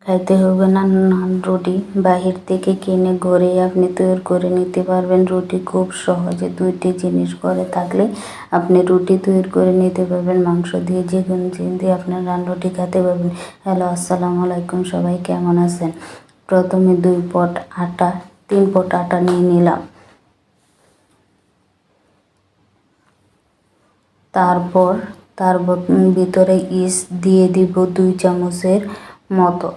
খাইতে হবে না নান রুটি, বাহির থেকে কিনে ঘরেই আপনি তৈরি করে নিতে পারবেন রুটি খুব সহজে। দুইটি জিনিস ঘরে থাকলে আপনি রুটি তৈরি করে নিতে পারবেন, মাংস দিয়ে যে কোনো জিনিস দিয়ে আপনার নান রুটি খেতে পারবেন। হ্যালো, আসসালামু আলাইকুম, সবাই কেমন আছেন? প্রথমে 3 পট আটা নিয়ে নিলাম। তারপর তার ভিতরে ইস্ট দিয়ে দিব 2 চামচের মতো।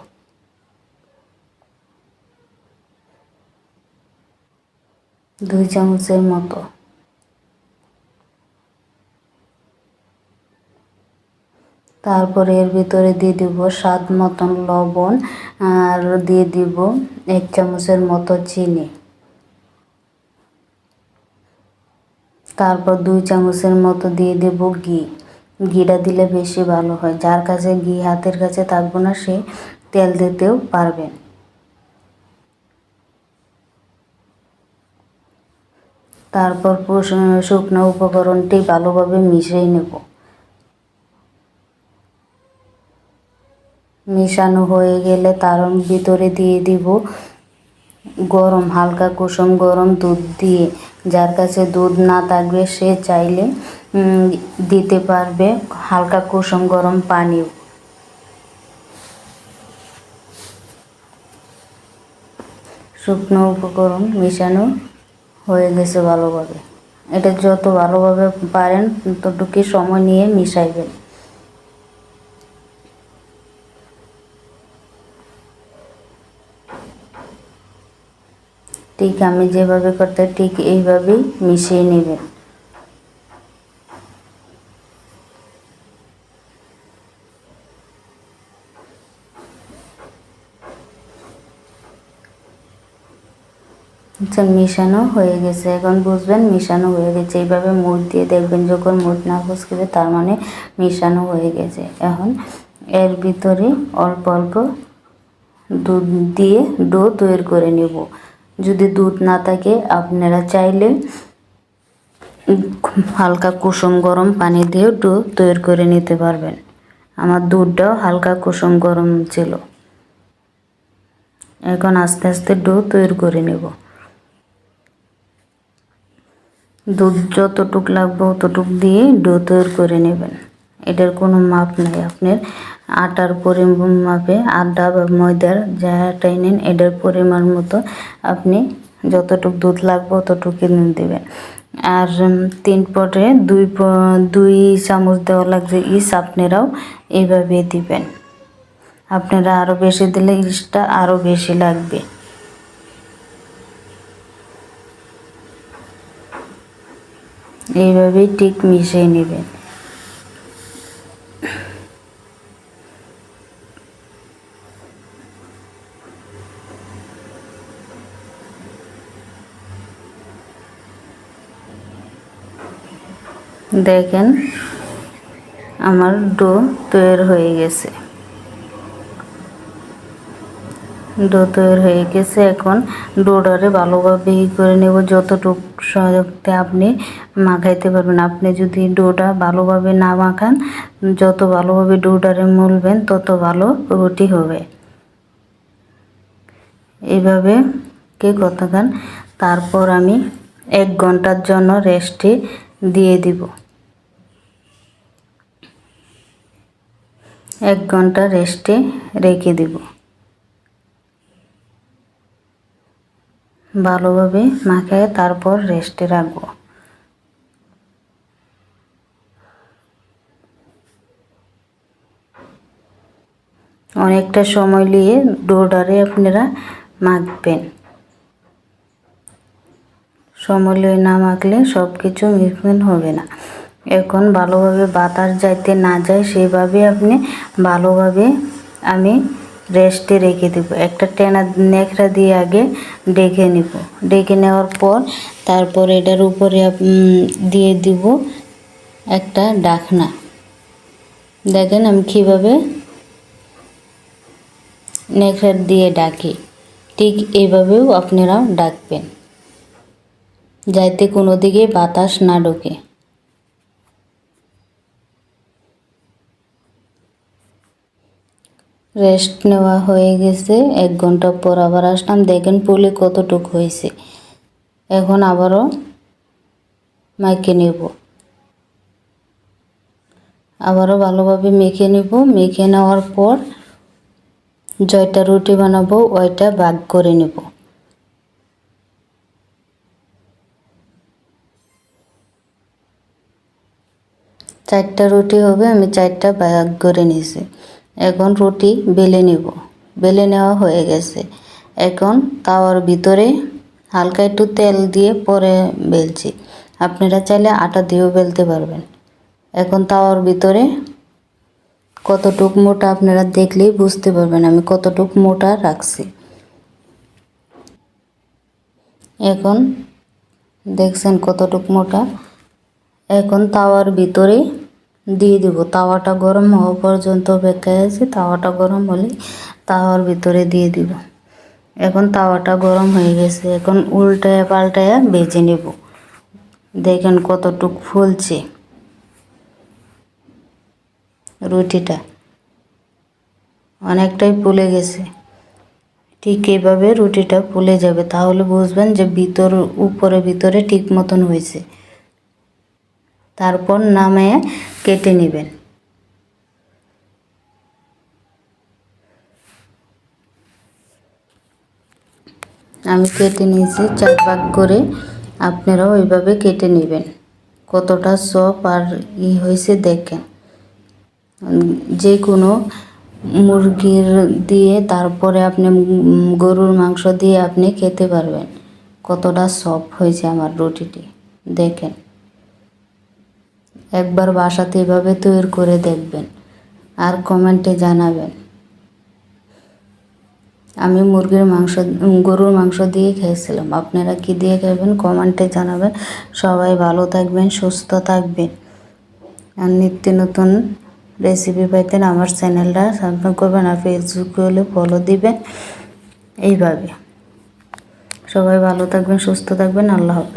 তারপরে এর ভিতরে দিয়ে দিব স্বাদ মতন লবণ, আর দিয়ে দিব 1 চামচের মতো চিনি। তারপর 2 চামচের মতো দিয়ে দেব ঘি। ঘিটা দিলে বেশি ভালো হয়। যার কাছে ঘি হাতের কাছে থাকবে না সে তেল দিতেও পারবেন। তারপর শুকনো উপকরণটি ভালোভাবে মিশিয়ে নেব। মিশানো হয়ে গেলে তার ভিতরে দিয়ে দিব হালকা কুসুম গরম দুধ দিয়ে। যার কাছে দুধ না থাকবে সে চাইলে দিতে পারবে হালকা কুসুম গরম পানিও। শুকনো উপকরণ মেশানো হয়ে গেছে ভালোভাবে। এটা যত ভালোভাবে পারেন ততটুকু সময় নিয়ে মিশাইবেন। ঠিক আমি যেভাবে করতে ঠিক এইভাবেই মিশিয়ে নেবেন। মিশানো হয়ে গেছে, এখন বুঝবেন মিশানো হয়ে গেছে। এইভাবে মুখ দিয়ে দেখবেন, যখন মুখ না ফুসকেবে তার মানে মিশানো হয়ে গেছে। এখন এর ভিতরে অল্প অল্প দুধ দিয়ে ডো তৈরি করে নেব। যদি দুধ না থাকে আপনারা চাইলে হালকা কুসুম গরম পানি দিয়ে ডো তৈরি করে নিতে পারবেন। আমার দুধটাও হালকা কুসুম গরম ছিল। এখন আস্তে আস্তে ডো তৈরি করে নেব। দুধ যতটুক লাগবে অতটুক দিয়ে ডো তৈরি করে নেবেন। এটার কোনো মাপ নেই, আপনার আটার পরিমাণ মাপে আটা বা ময়দার যাটাই নেন এটার পরিমাণ মতো আপনি যতটুক দুধ লাগবে অতটুকু দেবেন। আর 3 পটে 2 চামচ দেওয়া লাগছে ইস্ট, আপনারাও এইভাবে দিবেন। আপনারা আরও বেশি দিলে ইস্টটা আরও বেশি লাগবে। এইভাবেই ঠিক মিশিয়ে নেবেন। দেখেন আমার ডো তৈরি হয়ে গেছে। এখন ডোটারে ভালোভাবে করে নেব, যতটুকু শক্তি আপনি মাখাইতে পারবেন। আপনি যদি ডোটা ভালোভাবে না মাখান, যত ভালোভাবে ডোটারে মলবেন তত ভালো রুটি হবে। এইভাবে করতে থাকেন। তারপর আমি 1 ঘন্টার জন্য রেস্টে দিয়ে দিব। 1 ঘন্টা রেস্টে রেখে দিব। ভালোভাবে মাখিয়ে তারপর রেস্টে রাখবো। অনেকটা সময় নিয়ে ডোটারে আপনারা মাখবেন। সময় নিয়ে না মাখলে সব কিছু মিক্সমেন্ট হবে না। এখন ভালোভাবে বাতাস যাইতে না যায় সেভাবে আপনি ভালোভাবে আমি রেস্টে রেখে দেব। একটা ন্যাকড়া দিয়ে আগে ডেকে নেব। ডেকে নেওয়ার পর তারপর এটার উপরে দিয়ে দিব একটা ঢাকনা। দেখেন আমি কীভাবে ন্যাকড়া দিয়ে ডাকি, ঠিক এইভাবেও আপনারাও ডাকবেন, যাতে কোনো দিকে বাতাস না ঢোকে। রেস্ট নেওয়া হয়ে গেছে। 1 ঘন্টা পর আবার আসলাম, দেখেন পুলি কতটুক হয়েছে। এখন আবারও মেখে নেব, আবারও ভালোভাবে মেখে নেব। মেখে নেওয়ার পর জয়টা রুটি বানাবো ওইটা ভাগ করে নেব। চারটা রুটি হবে, আমি 4টা ভাগ করে নিয়েছি। এখন রুটি বেলে নেব। বেলে নেওয়া হয়ে গেছে। এখন তাওয়ার ভিতরে হালকা একটু তেল দিয়ে পরে বেলছি। আপনারা চাইলে আটা দিয়েও বেলতে পারবেন। এখন তাওয়ার ভিতরে কতটুক মোটা আপনারা দেখলেই বুঝতে পারবেন আমি কতটুক মোটা রাখছি। এখন দেখছেন কতটুক মোটা। এখন তাওয়ার ভিতরে দিয়ে দিব। তাওয়াটা গরম হওয়া পর্যন্ত অপেক্ষায় আছি। তাওয়াটা গরম হলে তাওয়ার ভিতরে দিয়ে দিব। এখন তাওয়াটা গরম হয়ে গেছে। এখন উল্টায়া পাল্টায়া ভেজে নেব। দেখেন কতটুক ফুলছে রুটিটা, অনেকটাই ফুলে গেছে। ঠিক এইভাবে রুটিটা ফুলে যাবে, তাহলে বুঝবেন যে উপরে ভিতরে ঠিক মতন হয়েছে। তারপর নামিয়ে কেটে নেবেন। আমি কেটে নিয়েছি 4 ভাগ করে, আপনারাও ওইভাবে কেটে নেবেন। কতটা সফট আর হয়েছে দেখেন। যে কোনো মুরগির দিয়ে, তারপরে আপনি গরুর মাংস দিয়ে আপনি খেতে পারবেন। কতটা সফট হয়েছে আমার রুটিটি দেখেন। একবার বাসাতে এভাবে তৈরি করে দেখবেন আর কমেন্টে জানাবেন। আমি গরুর মাংস দিয়ে খেয়েছিলাম। আপনারা কি দিয়ে খাবেন কমেন্টে জানাবেন। সবাই ভালো থাকবেন, সুস্থ থাকবেন। আর নিত্য নতুন রেসিপি পাইতেন আমার চ্যানেলটা সাবস্ক্রাইব করবেন, আর ফেসবুকে হলে ফলো দিবেন। এইভাবে সবাই ভালো থাকবেন, সুস্থ থাকবেন। আল্লাহ হাফেজ।